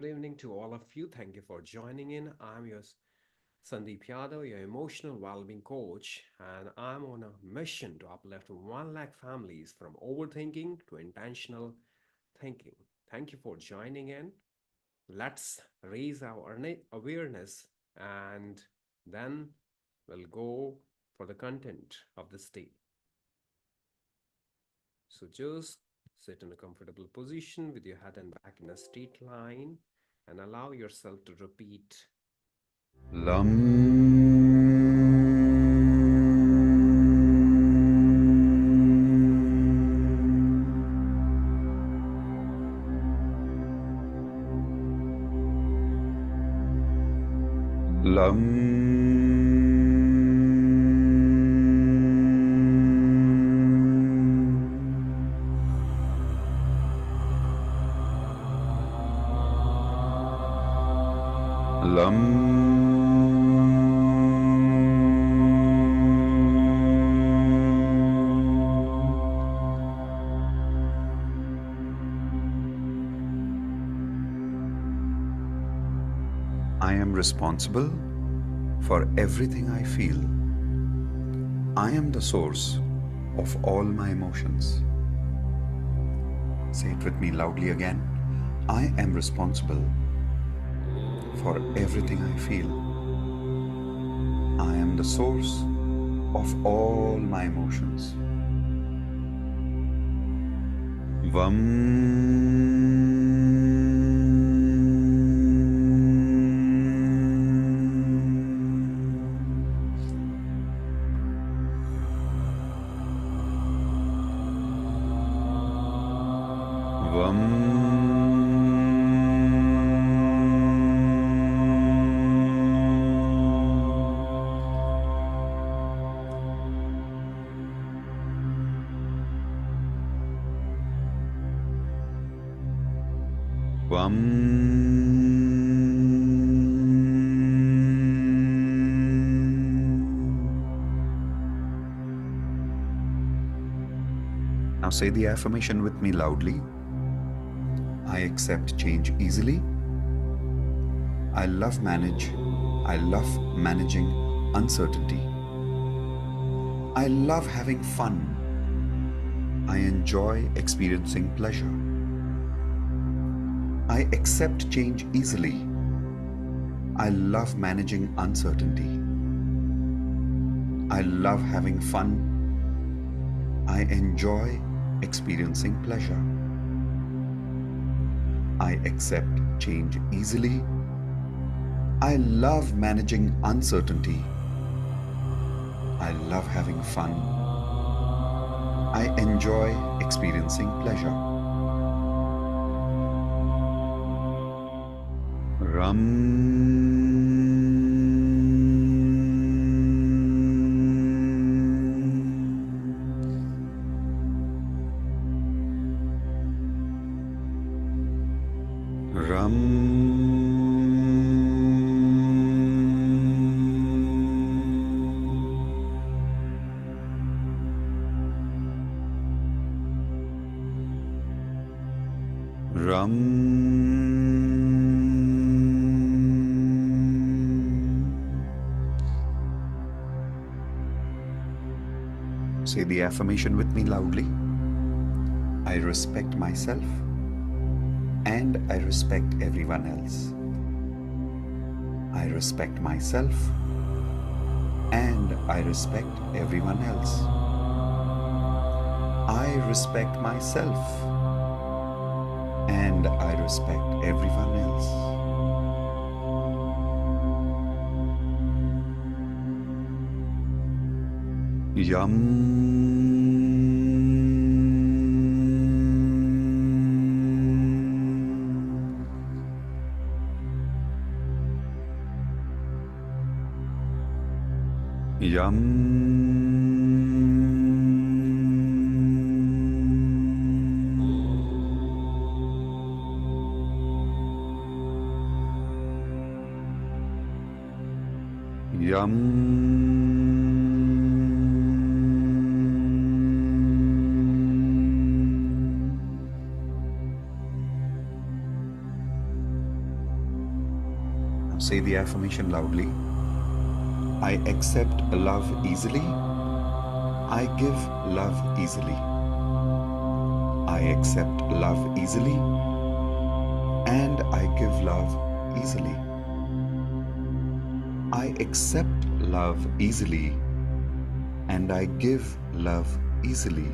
Good evening to all of you. Thank you for joining in. I'm your Sandeep Yadav, your emotional well-being coach, and I'm on a mission to uplift 1 lakh families from overthinking to intentional thinking. Thank you for joining in. Let's raise our awareness and then we'll go for the content of this day. So just sit in a comfortable position with your head and back in a straight line and allow yourself to repeat Lam Lam Lam I am responsible for everything I feel. I am the source of all my emotions. Say it with me loudly again. I am responsible for everything I feel. I am the source of all my emotions. Vam Vam Vam Now say the affirmation with me loudly. I accept change easily. I love managing uncertainty. I love having fun. I enjoy experiencing pleasure. I accept change easily. I love managing uncertainty. I love having fun. I enjoy experiencing pleasure. I accept change easily. I love managing uncertainty. I love having fun. I enjoy experiencing pleasure. Ram Ram Ram Say the affirmation with me loudly. I respect myself and I respect everyone else. I respect myself and I respect everyone else. I respect myself and I respect everyone else. Yum. Yum. Yum. Say the affirmation loudly. I accept love easily. I give love easily. I accept love easily. And I give love easily. I accept love easily. And I give love easily.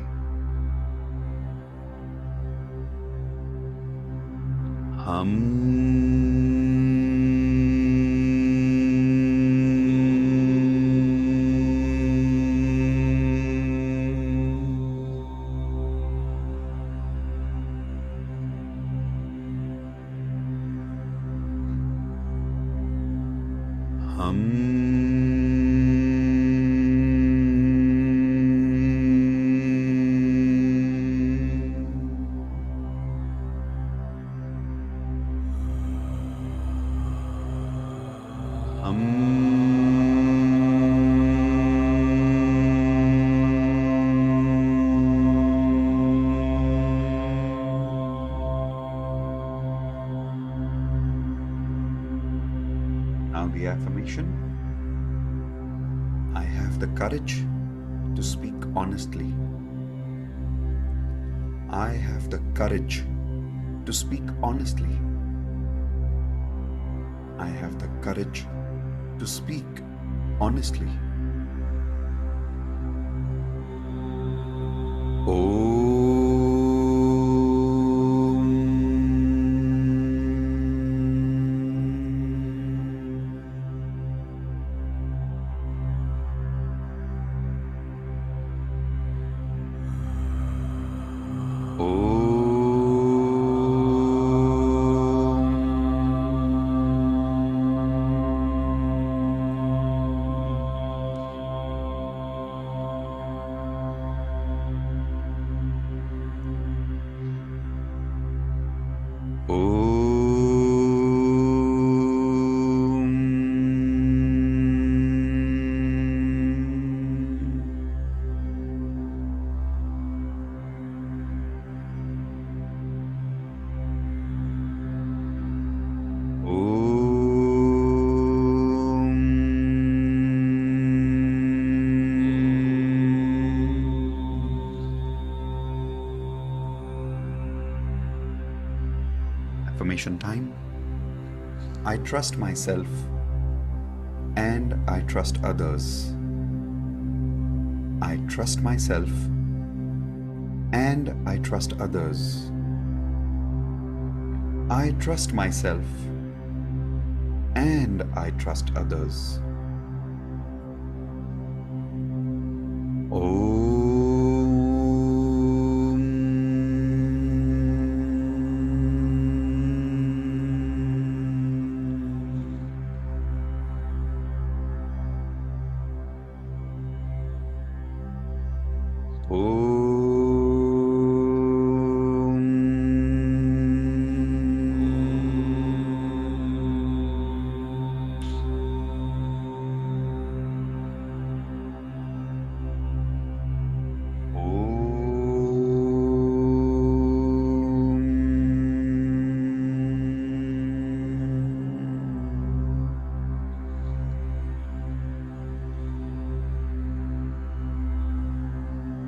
Now the affirmation. I have the courage to speak honestly. I have the courage to speak honestly. I have the courage to speak honestly. Affirmation time. I trust myself and I trust others. I trust myself and I trust others. I trust myself and I trust others.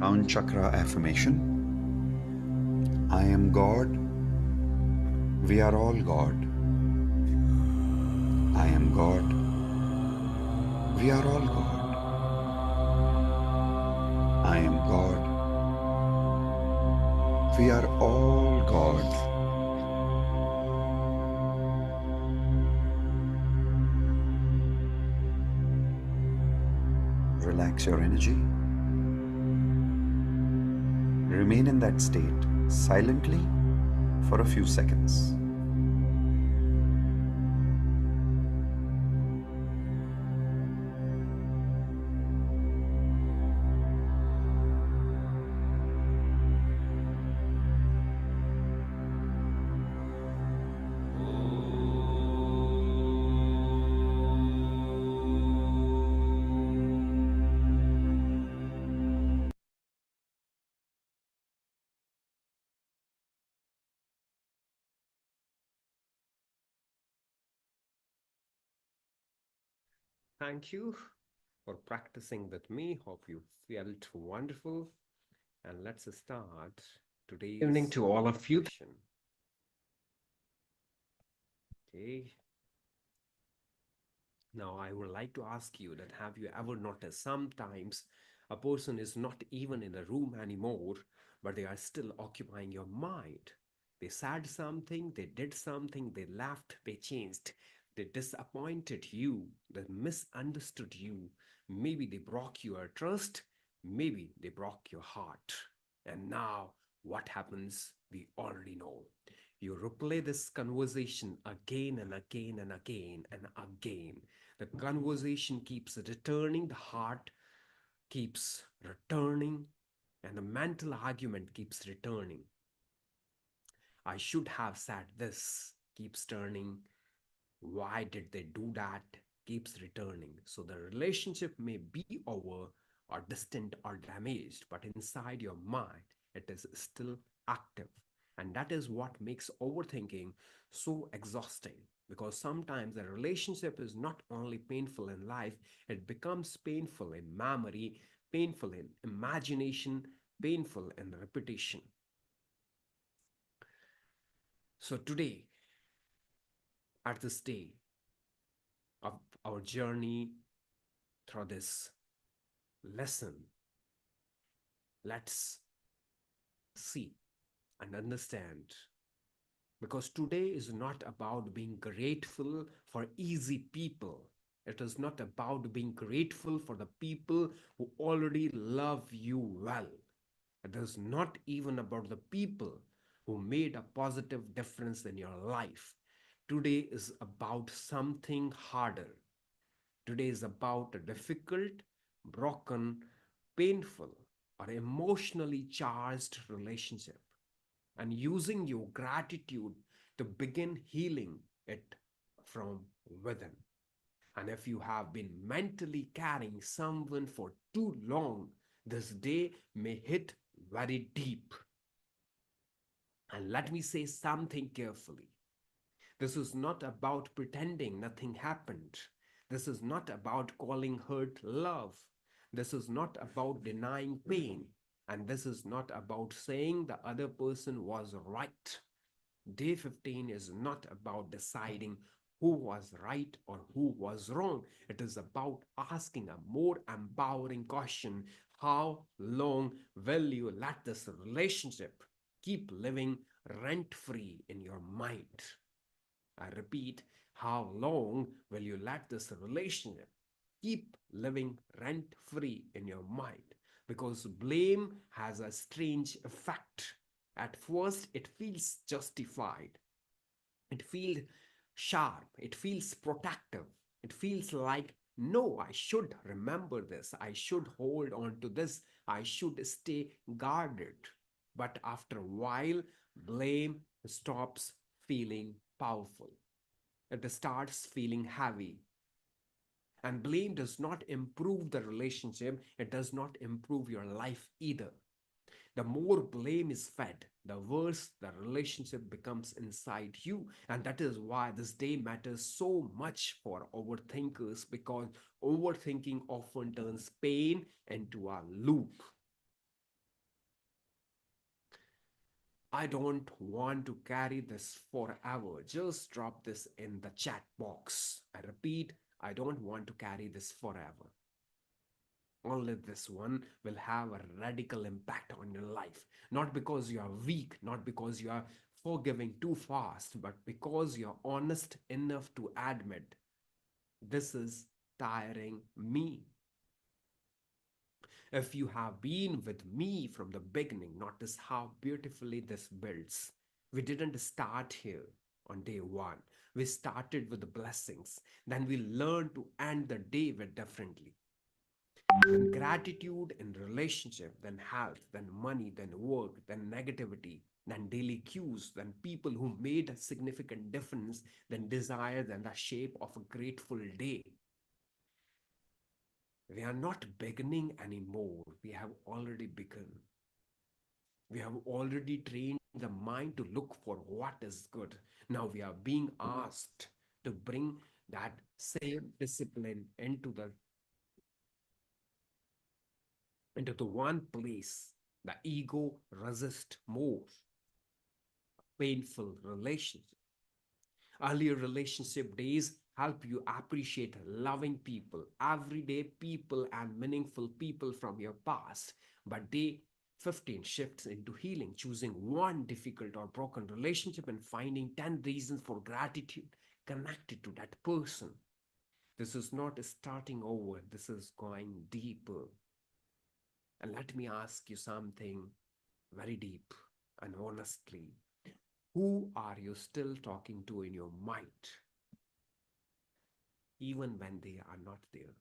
Crown Chakra affirmation. I am God. We are all God. I am God. We are all God. I am God. We are all God. Relax your energy. Remain in that state silently for a few seconds. Thank you for practicing with me. Hope you felt wonderful. And let's start Good evening today's to all of you. session. Okay. Now, I would like to ask you that have you ever noticed sometimes a person is not even in the room anymore, but they are still occupying your mind? They said something, they did something, they laughed, they changed, they disappointed you, they misunderstood you. Maybe they broke your trust, maybe they broke your heart. And now, what happens? We already know. You replay this conversation again and again and again and again. The conversation keeps returning, the heart keeps returning, and the mental argument keeps returning. I should have said this, keeps turning. Why did they do that? Keeps returning. So the relationship may be over or distant or damaged, but inside your mind, it is still active. And that is what makes overthinking so exhausting because sometimes a relationship is not only painful in life, it becomes painful in memory, painful in imagination, painful in repetition. So today, at this day of our journey through this lesson, let's see and understand. Because today is not about being grateful for easy people. It is not about being grateful for the people who already love you well. It is not even about the people who made a positive difference in your life. Today is about something harder. Today is about a difficult, broken, painful, or emotionally charged relationship and using your gratitude to begin healing it from within. And if you have been mentally carrying someone for too long, this day may hit very deep. And let me say something carefully. This is not about pretending nothing happened. This is not about calling hurt love. This is not about denying pain. And this is not about saying the other person was right. Day 15 is not about deciding who was right or who was wrong. It is about asking a more empowering question. How long will you let this relationship keep living rent free in your mind? I repeat, how long will you let this relationship keep living rent free in your mind? Because blame has a strange effect. At first, it feels justified, it feels sharp, it feels protective, it feels like, no, I should remember this, I should hold on to this, I should stay guarded. But after a while, blame stops feeling powerful. It starts feeling heavy. And blame does not improve the relationship, it does not improve your life either. The more blame is fed, the worse the relationship becomes inside you. And that is why this day matters so much for overthinkers because overthinking often turns pain into a loop. I don't want to carry this forever. Just drop this in the chat box. I repeat, I don't want to carry this forever. Only this one will have a radical impact on your life. Not because you are weak, not because you are forgiving too fast, but because you're honest enough to admit this is tiring me. If you have been with me from the beginning, notice how beautifully this builds. We didn't start here on day one. We started with the blessings. Then we learned to end the day with differently. Then gratitude in relationship, then health, then money, then work, then negativity, then daily cues, then people who made a significant difference, then desire, then the shape of a grateful day. We are not beginning anymore. We have already begun. We have already trained the mind to look for what is good. Now we are being asked to bring That same discipline into the one place the ego resists more: painful relationship. Earlier relationship days help you appreciate loving people, everyday people, and meaningful people from your past. But day 15 shifts into healing, choosing one difficult or broken relationship and finding 10 reasons for gratitude connected to that person. This is not starting over, this is going deeper. And let me ask you something very deep and honestly. Who are you still talking to in your mind, even when they are not there?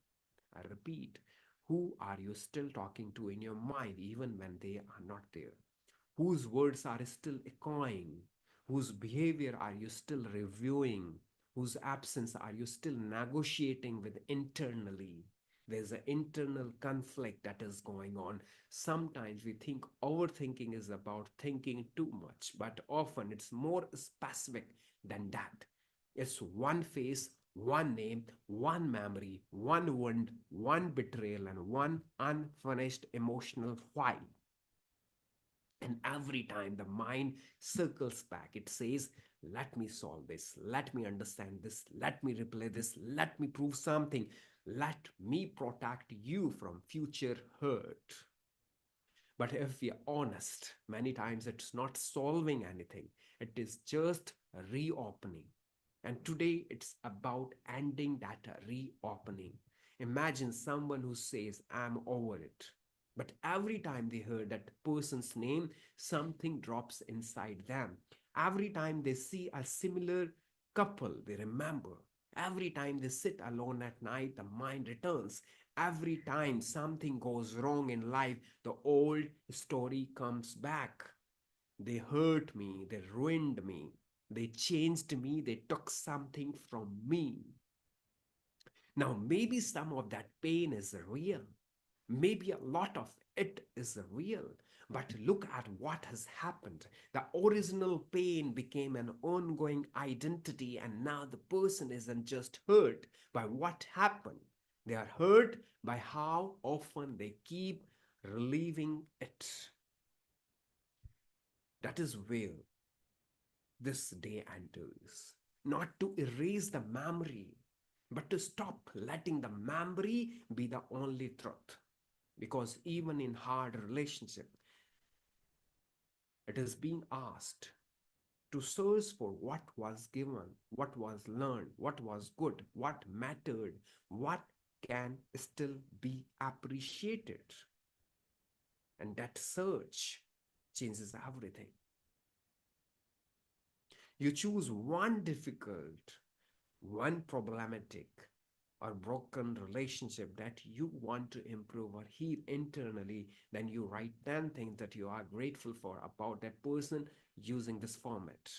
I repeat, who are you still talking to in your mind, even when they are not there? Whose words are still echoing? Whose behavior are you still reviewing? Whose absence are you still negotiating with internally? There's an internal conflict that is going on. Sometimes we think overthinking is about thinking too much, but often it's more specific than that. It's one face, one name, one memory, one wound, one betrayal, and one unfinished emotional file. And every time the mind circles back, it says, let me solve this, let me understand this, let me replay this, let me prove something, let me protect you from future hurt. But if we are honest, many times it's not solving anything, it is just reopening. And today it's about ending that reopening. Imagine someone who says, I'm over it. But every time they hear that person's name, something drops inside them. Every time they see a similar couple, they remember. Every time they sit alone at night, the mind returns. Every time something goes wrong in life, the old story comes back. They hurt me, they ruined me, they changed me, they took something from me. Now, maybe some of that pain is real. Maybe a lot of it is real. But look at what has happened. The original pain became an ongoing identity, and now the person isn't just hurt by what happened. They are hurt by how often they keep reliving it. That is where this day enters. Not to erase the memory, but to stop letting the memory be the only truth. Because even in hard relationship, it is being asked to search for what was given, what was learned, what was good, what mattered, what can still be appreciated. And that search changes everything. You choose one difficult, one problematic, or broken relationship that you want to improve or heal internally, then you write 10 things that you are grateful for about that person using this format.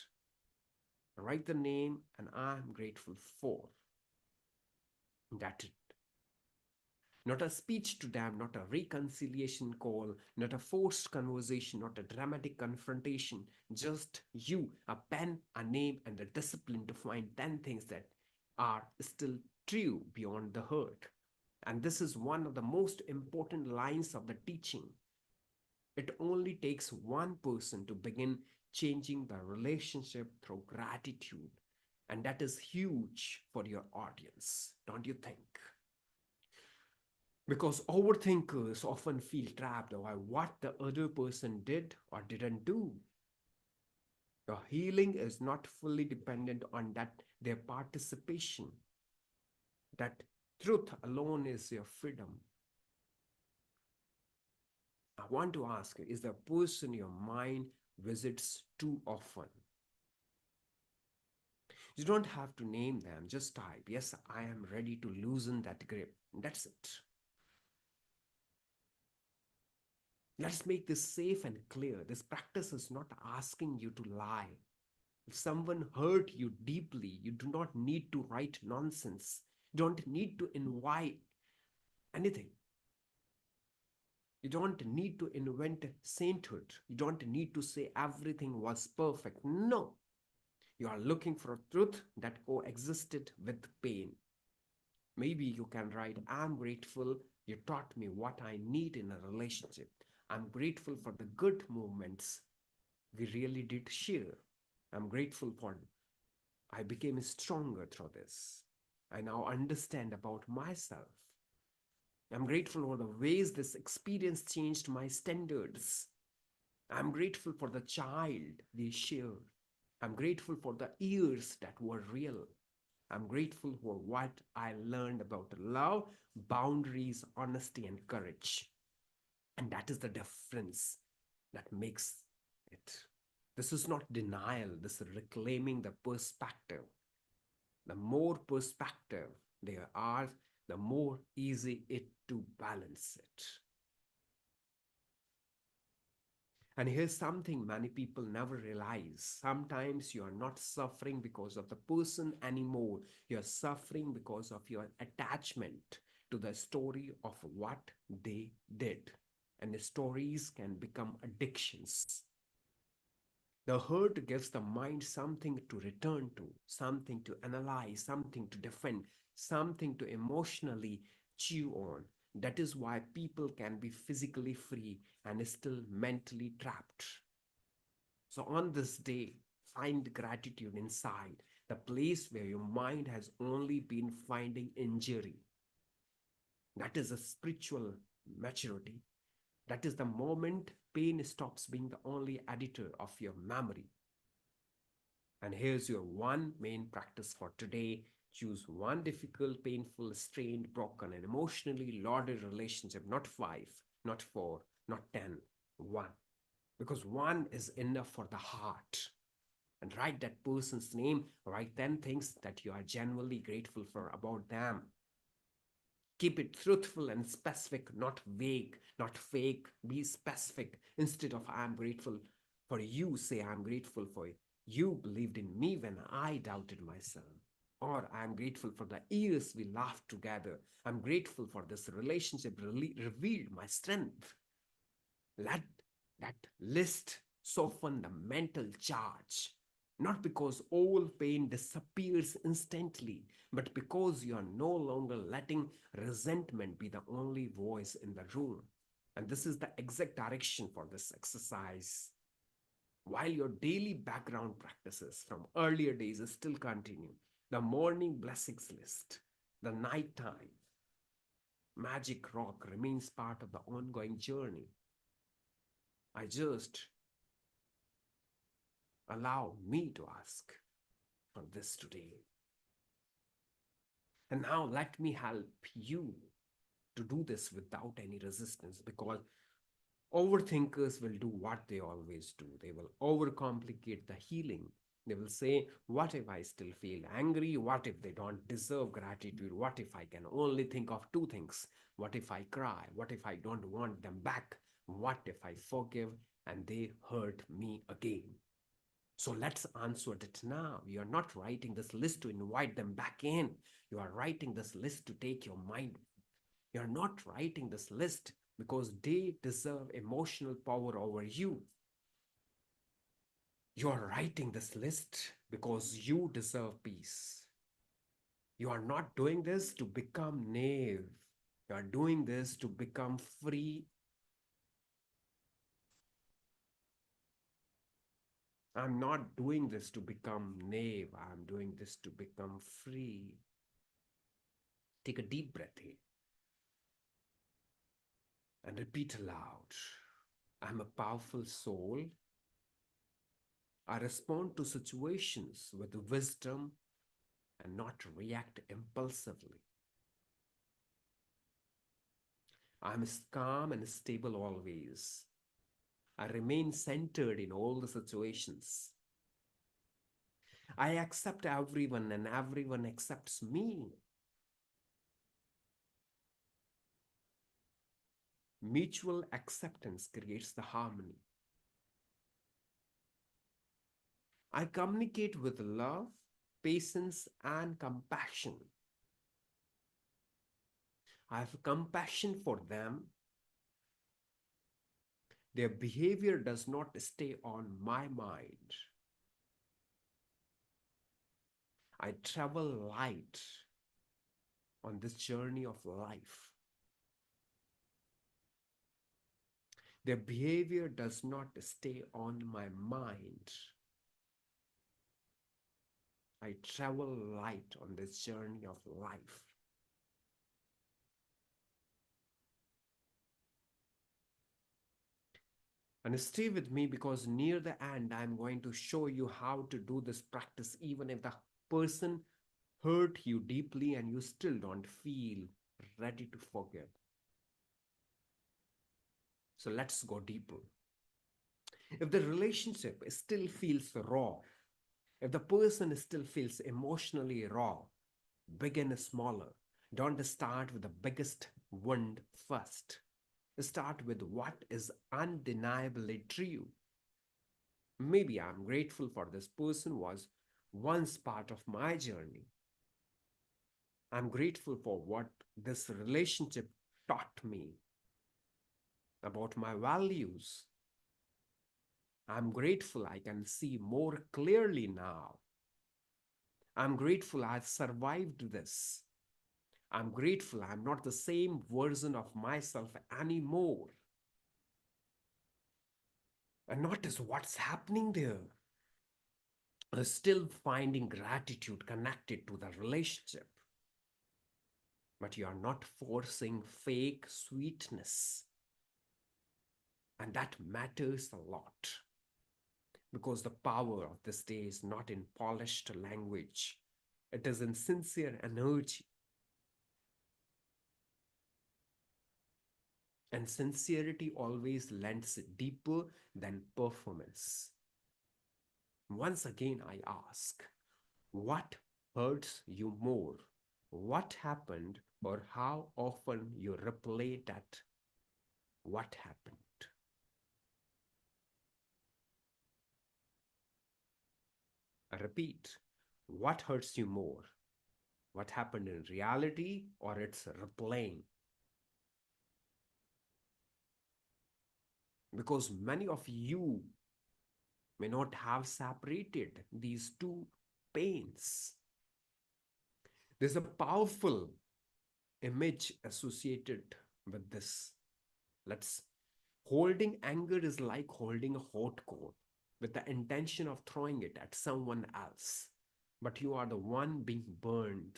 Write the name and I'm grateful for. That's it. Not a speech to them, not a reconciliation call, not a forced conversation, not a dramatic confrontation. Just you, a pen, a name, and the discipline to find 10 things that are still true beyond the hurt. And this is one of the most important lines of the teaching. It only takes one person to begin changing the relationship through gratitude. And that is huge for your audience, don't you think? Because overthinkers often feel trapped by what the other person did or didn't do. Your healing is not fully dependent on that their participation. That truth alone is your freedom. I want to ask you, is the person your mind visits too often? You don't have to name them, just type, yes, I am ready to loosen that grip. That's it. Let's make this safe and clear. This practice is not asking you to lie. If someone hurt you deeply, you do not need to write nonsense. You don't need to invite anything. You don't need to invent sainthood. You don't need to say everything was perfect. No. You are looking for a truth that coexisted with pain. Maybe you can write, I'm grateful you taught me what I need in a relationship. I'm grateful for the good moments we really did share. I'm grateful for I became stronger through this. I now understand about myself. I'm grateful for the ways this experience changed my standards. I'm grateful for the child we shared. I'm grateful for the years that were real. I'm grateful for what I learned about love, boundaries, honesty, and courage. And that is the difference that makes it. This is not denial, this is reclaiming the perspective. The more perspective there are, the more easy it to balance it. And here's something many people never realize. Sometimes you are not suffering because of the person anymore. You're suffering because of your attachment to the story of what they did. And the stories can become addictions. The hurt gives the mind something to return to, something to analyze, something to defend, something to emotionally chew on. That is why people can be physically free and still mentally trapped. So, on this day, find gratitude inside, the place where your mind has only been finding injury. That is a spiritual maturity. That is the moment pain stops being the only editor of your memory. And here's your one main practice for today. Choose one difficult, painful, strained, broken, and emotionally loaded relationship, not five, not four, not 10, one. Because one is enough for the heart. And write that person's name, write 10 things that you are genuinely grateful for about them. Keep it truthful and specific, not vague, not fake. Be specific. Instead of I'm grateful for you, say I'm grateful for you believed in me when I doubted myself. Or I'm grateful for the years we laughed together. I'm grateful for this relationship revealed my strength. Let that list soften the mental charge. Not because all pain disappears instantly, but because you are no longer letting resentment be the only voice in the room. And this is the exact direction for this exercise. While your daily background practices from earlier days still continue, the morning blessings list, the nighttime magic rock remains part of the ongoing journey. I just allow me to ask for this today. And now let me help you to do this without any resistance because overthinkers will do what they always do. They will overcomplicate the healing. They will say, what if I still feel angry? What if they don't deserve gratitude? What if I can only think of two things? What if I cry? What if I don't want them back? What if I forgive and they hurt me again? So let's answer it now. You are not writing this list to invite them back in. You are writing this list to take your mind. You are not writing this list because they deserve emotional power over you. You are writing this list because you deserve peace. You are not doing this to become naive. You are doing this to become free. I'm not doing this to become naive. I'm doing this to become free. Take a deep breath in and repeat aloud. I'm a powerful soul. I respond to situations with wisdom and not react impulsively. I'm calm and stable always. I remain centered in all the situations. I accept everyone and everyone accepts me. Mutual acceptance creates the harmony. I communicate with love, patience, and compassion. I have compassion for them. Their behavior does not stay on my mind. I travel light on this journey of life. Their behavior does not stay on my mind. I travel light on this journey of life. And stay with me because near the end, I'm going to show you how to do this practice, even if the person hurt you deeply and you still don't feel ready to forgive. So let's go deeper. If the relationship still feels raw, if the person still feels emotionally raw, begin smaller. Don't start with the biggest wound first. Start with what is undeniably true. Maybe I'm grateful for this person was once part of my journey. I'm grateful for what this relationship taught me about my values. I'm grateful I can see more clearly now. I'm grateful I survived this. I'm grateful I'm not the same version of myself anymore. And notice what's happening there. Still finding gratitude connected to the relationship. But you are not forcing fake sweetness. And that matters a lot because the power of this day is not in polished language, it is in sincere energy. And sincerity always lends deeper than performance. Once again, I ask, what hurts you more? What happened, or how often you replay that? What happened? I repeat, what hurts you more? What happened in reality, or it's replaying? Because many of you may not have separated these two pains. There's a powerful image associated with this. Let's Holding anger is like holding a hot coal with the intention of throwing it at someone else, but you are the one being burned.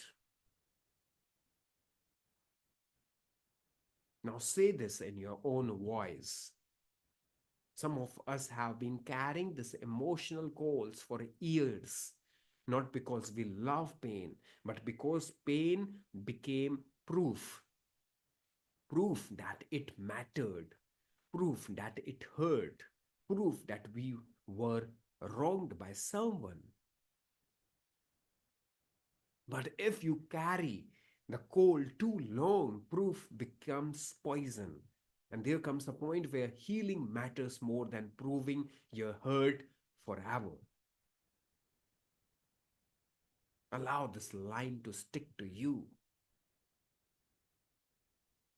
Now say this in your own voice. Some of us have been carrying this emotional coals for years, not because we love pain, but because pain became proof that it mattered, proof that it hurt, proof that we were wronged by someone. But if you carry the coal too long, proof becomes poison. And there comes a point where healing matters more than proving you're hurt forever. Allow this line to stick to you.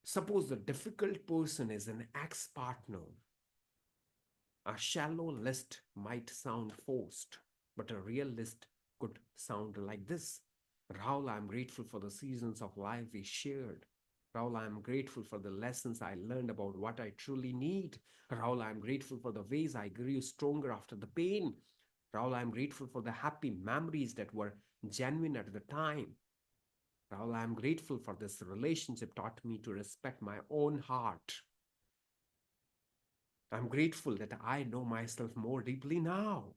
Suppose the difficult person is an ex partner. A shallow list might sound forced, but a real list could sound like this. Rahul, I'm grateful for the seasons of life we shared. Rahul, I'm grateful for the lessons I learned about what I truly need. Rahul, I'm grateful for the ways I grew stronger after the pain. Rahul, I'm grateful for the happy memories that were genuine at the time. Rahul, I'm grateful for this relationship taught me to respect my own heart. I'm grateful that I know myself more deeply now.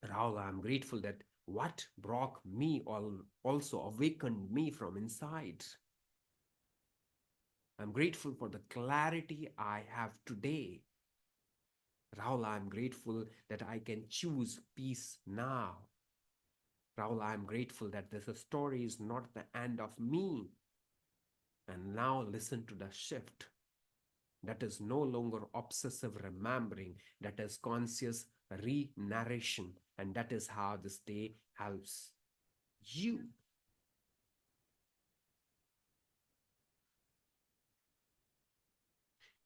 Rahul, I'm grateful that what broke me also awakened me from inside. I'm grateful for the clarity I have today. Rahul, I'm grateful that I can choose peace now. Rahul, I'm grateful that this story is not the end of me. And now listen to the shift. That is no longer obsessive remembering, that is conscious re-narration. And that is how this day helps you.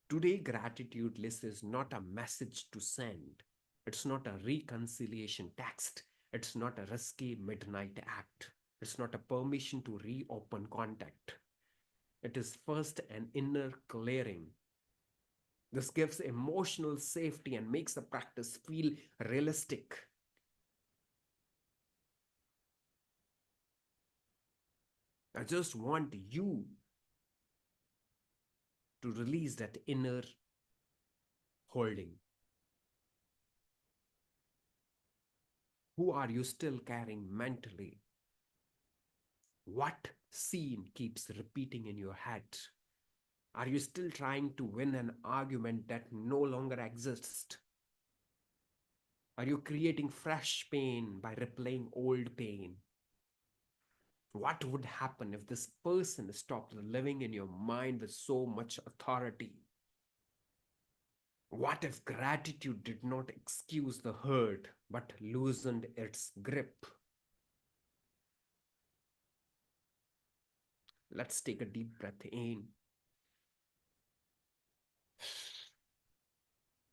Today, gratitude list is not a message to send. It's not a reconciliation text. It's not a risky midnight act. It's not a permission to reopen contact. It is first an inner clearing. This gives emotional safety and makes the practice feel realistic. I just want you to release that inner holding. Who are you still carrying mentally? What scene keeps repeating in your head? Are you still trying to win an argument that no longer exists? Are you creating fresh pain by replaying old pain? What would happen if this person stopped living in your mind with so much authority? What if gratitude did not excuse the hurt but loosened its grip? Let's take a deep breath in,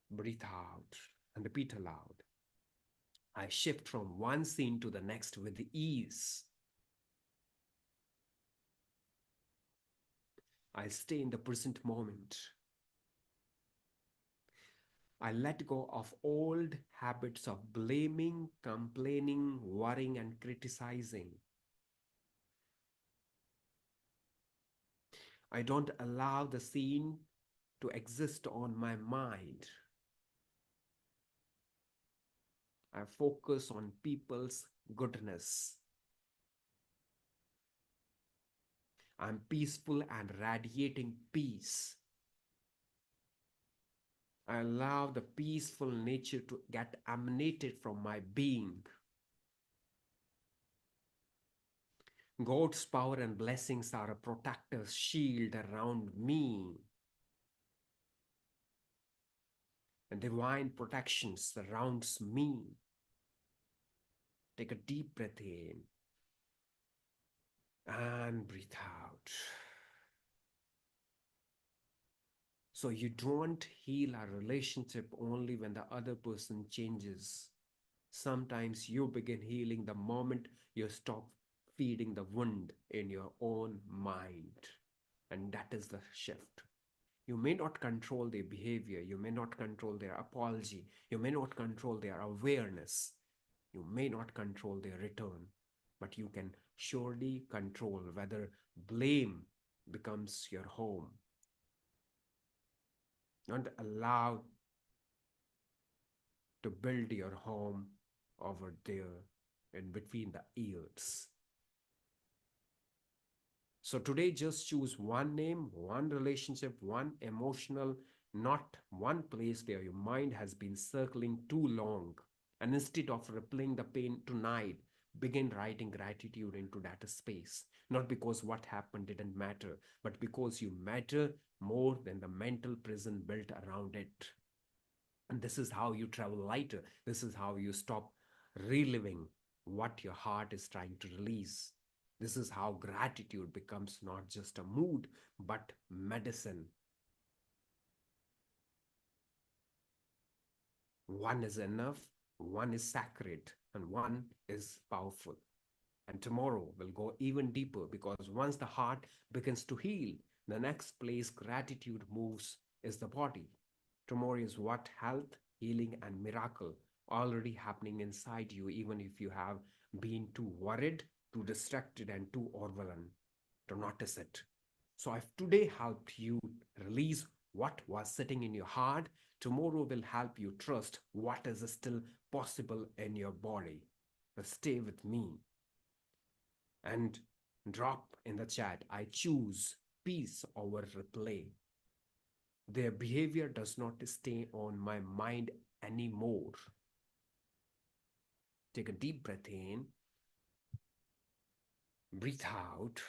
breathe out, and repeat aloud. I shift from one scene to the next with ease. I stay in the present moment. I let go of old habits of blaming, complaining, worrying, and criticizing. I don't allow the scene to exist on my mind. I focus on people's goodness. I'm peaceful and radiating peace. I allow the peaceful nature to get emanated from my being. God's power and blessings are a protective shield around me. And divine protection surrounds me. Take a deep breath in and breathe out. So you don't heal a relationship only when the other person changes. Sometimes you begin healing the moment you stop feeding the wound in your own mind. And that is the shift. You may not control their behavior, you may not control their apology, you may not control their awareness, you may not control their return, but you can surely control whether blame becomes your home. Don't allow to build your home over there in between the ears. So today, just choose one name, one relationship, one emotional, not one place where your mind has been circling too long. And instead of replaying the pain tonight, begin writing gratitude into that space. Not because what happened didn't matter, but because you matter more than the mental prison built around it. And this is how you travel lighter. This is how you stop reliving what your heart is trying to release. This is how gratitude becomes not just a mood, but medicine. One is enough, one is sacred, and one is powerful. And tomorrow will go even deeper because once the heart begins to heal, the next place gratitude moves is the body. Tomorrow is what health, healing, and miracle already happening inside you, even if you have been too worried, too distracted, and too overwhelmed to notice it. So, if today helped you release what was sitting in your heart, tomorrow will help you trust what is still possible in your body. But stay with me and drop in the chat. I choose peace over replay. Their behavior does not stay on my mind anymore. Take a deep breath in, breathe out.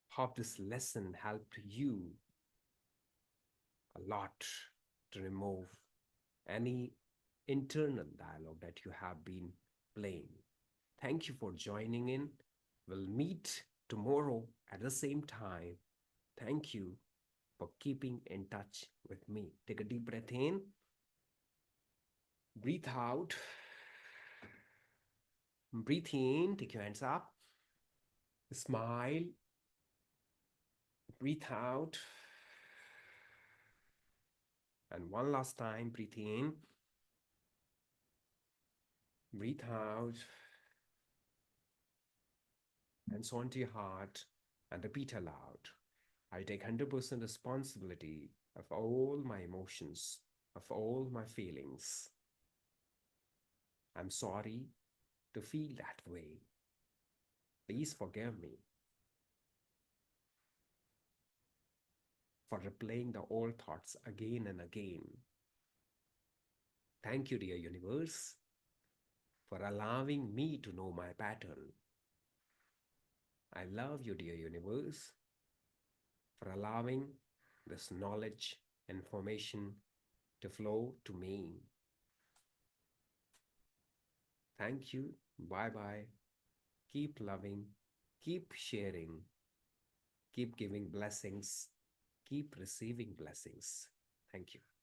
Hope this lesson helped you a lot to remove any internal dialogue that you have been playing. Thank you for joining in. We'll meet tomorrow at the same time. Thank you. for keeping in touch with me. Take a deep breath in, breathe out, breathe in, take your hands up, smile, breathe out, and one last time, breathe in, breathe out, and so onto your heart, and repeat aloud. I take 100% responsibility of all my emotions, of all my feelings. I'm sorry to feel that way. Please forgive me for replaying the old thoughts again and again. Thank you, dear universe, for allowing me to know my pattern. I love you, dear universe, for allowing this knowledge, information to flow to me. Thank you. Bye bye. Keep loving, keep sharing, keep giving blessings, keep receiving blessings. Thank you.